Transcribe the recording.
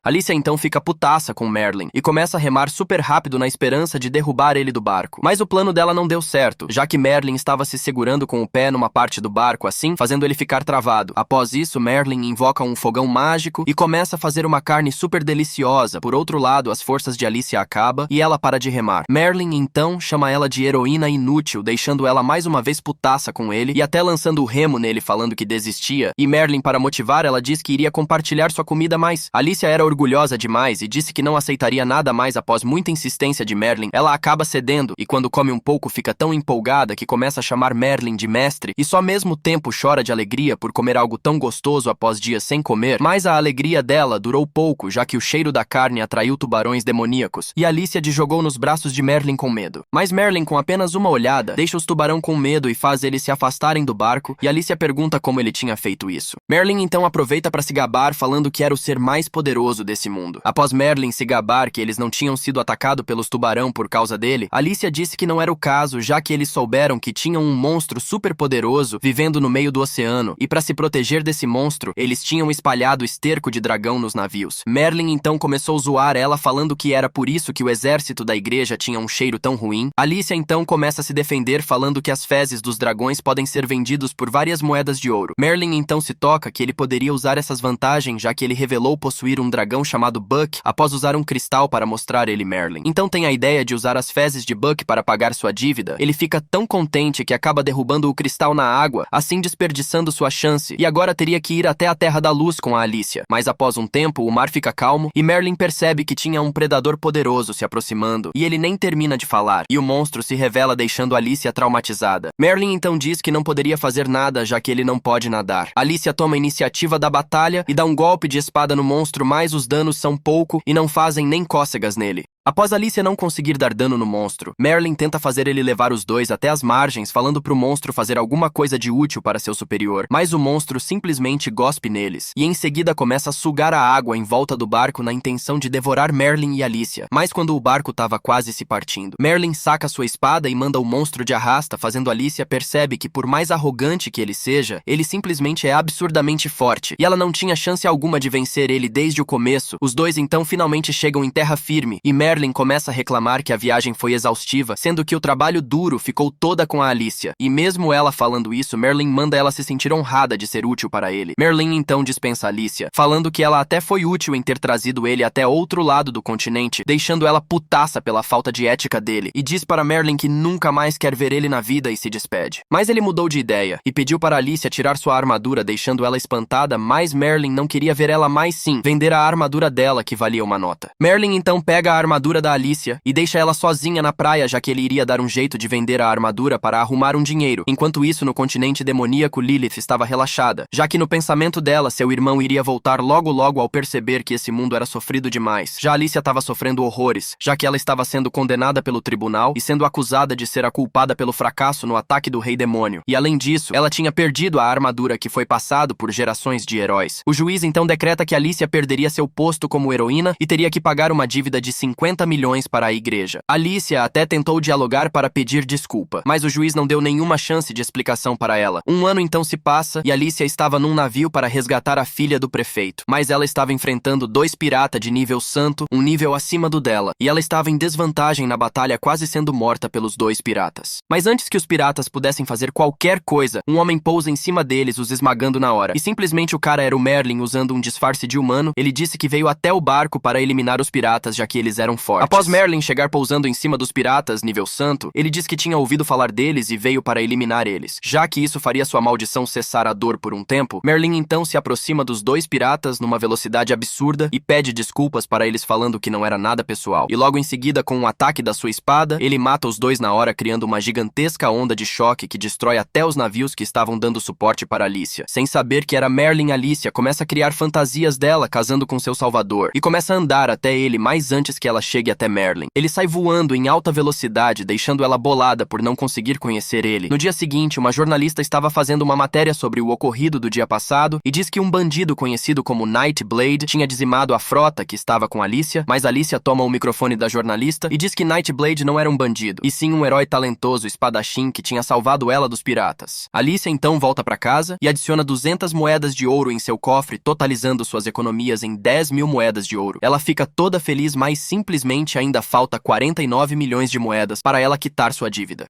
Alicia então fica putaça com Merlin e começa a remar super rápido na esperança de derrubar ele do barco. Mas o plano dela não deu certo, já que Merlin estava se segurando com o pé numa parte do barco, assim, fazendo ele ficar travado. Após isso, Merlin invoca um fogão mágico e começa a fazer uma carne super deliciosa. Por outro lado, as forças de Alicia acabam e ela para de remar. Merlin então chama ela de heroína inútil, deixando ela mais uma vez putaça com ele e até lançando o remo nele falando que desistia. E Merlin, para motivar, ela diz que iria compartilhar sua comida mais. Alicia era orgulhosa demais e disse que não aceitaria nada mais após muita insistência de Merlin. Ela acaba cedendo e quando come um pouco fica tão empolgada que começa a chamar Merlin de mestre e só ao mesmo tempo chora de alegria por comer algo tão gostoso após dias sem comer. Mas a alegria dela durou pouco, já que o cheiro da carne atraiu tubarões demoníacos e Alicia jogou nos braços de Merlin com medo. Mas Merlin, com apenas uma olhada, deixa os tubarão com medo e faz eles se afastarem do barco e Alicia pergunta como ele tinha feito isso. Merlin então aproveita para se gabar falando que era o ser mais poderoso desse mundo. Após Merlin se gabar que eles não tinham sido atacados pelos tubarão por causa dele, Alicia disse que não era o caso, já que eles souberam que tinham um monstro super poderoso vivendo no meio do oceano e para se proteger desse monstro, eles tinham espalhado esterco de dragão nos navios. Merlin então começou a zoar ela falando que era por isso que o exército da igreja tinha um cheiro tão ruim. Alicia então começa a se defender falando que as fezes dos dragões podem ser vendidos por várias moedas de ouro. Merlin então se toca que ele poderia usar essas vantagens, já que ele revelou possuir um dragão chamado Buck após usar um cristal para mostrar ele Merlin. Então tem a ideia de usar as fezes de Buck para pagar sua dívida. Ele fica tão contente que acaba derrubando o cristal na água, assim desperdiçando sua chance, e agora teria que ir até a Terra da Luz com a Alicia. Mas após um tempo, o mar fica calmo e Merlin percebe que tinha um predador poderoso se aproximando, e ele nem termina de falar, e o monstro se revela deixando Alicia traumatizada. Merlin então diz que não poderia fazer nada, já que ele não pode nadar. Alicia toma a iniciativa da batalha e dá um golpe de espada no monstro, mas os danos são pouco e não fazem nem cócegas nele. Após Alicia não conseguir dar dano no monstro, Merlin tenta fazer ele levar os dois até as margens, falando pro monstro fazer alguma coisa de útil para seu superior, mas o monstro simplesmente gospe neles, e em seguida começa a sugar a água em volta do barco na intenção de devorar Merlin e Alicia. Mas quando o barco estava quase se partindo, Merlin saca sua espada e manda o monstro de arrasta, fazendo Alicia percebe que por mais arrogante que ele seja, ele simplesmente é absurdamente forte, e ela não tinha chance alguma de vencer ele desde o começo. Os dois então finalmente chegam em terra firme, e Merlin começa a reclamar que a viagem foi exaustiva, sendo que o trabalho duro ficou toda com a Alicia. E mesmo ela falando isso, Merlin manda ela se sentir honrada de ser útil para ele. Merlin então dispensa Alicia, falando que ela até foi útil em ter trazido ele até outro lado do continente, deixando ela putaça pela falta de ética dele, e diz para Merlin que nunca mais quer ver ele na vida e se despede. Mas ele mudou de ideia e pediu para Alicia tirar sua armadura, deixando ela espantada, mas Merlin não queria ver ela mais sim, vender a armadura dela que valia uma nota. Merlin então pega a armadura da Alicia e deixa ela sozinha na praia, já que ele iria dar um jeito de vender a armadura para arrumar um dinheiro. Enquanto isso, no continente demoníaco, Lilith estava relaxada, já que no pensamento dela, seu irmão iria voltar logo logo ao perceber que esse mundo era sofrido demais. Já Alicia estava sofrendo horrores, já que ela estava sendo condenada pelo tribunal e sendo acusada de ser a culpada pelo fracasso no ataque do Rei Demônio. E além disso, ela tinha perdido a armadura que foi passado por gerações de heróis. O juiz então decreta que Alicia perderia seu posto como heroína e teria que pagar uma dívida de 50 milhões para a igreja. Alicia até tentou dialogar para pedir desculpa, mas o juiz não deu nenhuma chance de explicação para ela. Um ano então se passa e Alicia estava num navio para resgatar a filha do prefeito, mas ela estava enfrentando dois piratas de nível santo, um nível acima do dela, e ela estava em desvantagem na batalha, quase sendo morta pelos dois piratas. Mas antes que os piratas pudessem fazer qualquer coisa, um homem pousa em cima deles, os esmagando na hora. E simplesmente o cara era o Merlin usando um disfarce de humano. Ele disse que veio até o barco para eliminar os piratas, já que eles eram fortes. Após Merlin chegar pousando em cima dos piratas, nível santo, ele diz que tinha ouvido falar deles e veio para eliminar eles. Já que isso faria sua maldição cessar a dor por um tempo, Merlin então se aproxima dos dois piratas numa velocidade absurda e pede desculpas para eles, falando que não era nada pessoal. E logo em seguida, com um ataque da sua espada, ele mata os dois na hora, criando uma gigantesca onda de choque que destrói até os navios que estavam dando suporte para Alicia. Sem saber que era Merlin, Alicia começa a criar fantasias dela casando com seu salvador e começa a andar até ele mais antes que ela chegue até Merlin. Ele sai voando em alta velocidade, deixando ela bolada por não conseguir conhecer ele. No dia seguinte, uma jornalista estava fazendo uma matéria sobre o ocorrido do dia passado e diz que um bandido conhecido como Nightblade tinha dizimado a frota que estava com Alicia, mas Alicia toma o microfone da jornalista e diz que Nightblade não era um bandido, e sim um herói talentoso espadachim que tinha salvado ela dos piratas. Alicia então volta para casa e adiciona 200 moedas de ouro em seu cofre, totalizando suas economias em 10.000 moedas de ouro. Ela fica toda feliz, mas simplesmente ainda falta 49 milhões de moedas para ela quitar sua dívida.